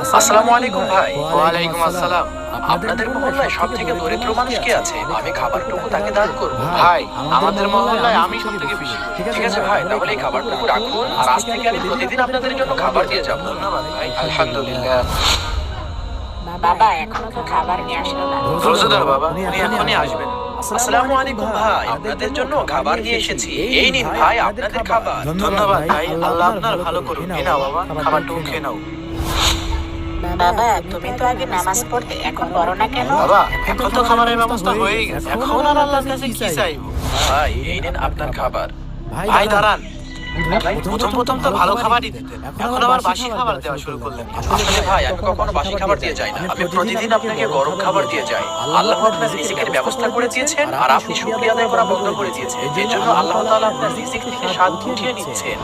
আসসালামু আলাইকুম ভাই। ওয়ালাইকুম আসসালাম। আপনাদের মহল্লায় সব থেকে দরিদ্র মানুষ কে আছে? আমি খাবারটুকু তাকে দান করব। ভাই, আমাদের মহল্লায় আমি সব থেকে বেশি করি। ঠিক আছে ভাই, তাহলে এই খাবারটুকু রাখুন, আর আজ থেকে আমি প্রতিদিন আপনাদের জন্য খাবার দিয়ে যাব। ধন্যবাদ ভাই। আলহামদুলিল্লাহ। বাবা এখনো তো খাবার নিয়ে আসলো না। ধৈর্য ধরো বাবা, উনি এখনই আসবেন। আসসালামু আলাইকুম ভাই, আপনাদের জন্য খাবার নিয়ে এসেছি। এই নিন ভাই আপনাদের খাবার। ধন্যবাদ ভাই, আল্লাহ আপনার ভালো করুন। এই নাও বাবা, খাবারটুকু খেয়ে নাও। বাবা তুমি তো আগে নামাজ পড়তে, এখন পড়ো না কেন? বাবা, এখন তো খাবারের ব্যবস্থা হয়েই গেছে, এখন আর আল্লাহর কাছে কি চাইবো? ভাই এই নিন আপনার খাবার। ভাই দাঁড়ান, প্রথম প্রথম তো ভালো খাবারই দিতেন, এখন আবার বাসি খাবার দেওয়া শুরু করলেন কেন? আসলে ভাই আমি কখনো বাসি খাবার দিয়ে যাই না, আমি প্রতিদিন আপনাকে গরম খাবার দিয়ে যাই। আল্লাহ আপনার রিজিকের ব্যবস্থা করে দিয়েছেন, আর আপনি শুকরিয়া আদায় করা বন্ধ করে দিয়েছেন। এর জন্য আল্লাহ তাআলা আপনার রিজিক থেকে স্বাদ উঠিয়ে নিচ্ছেন।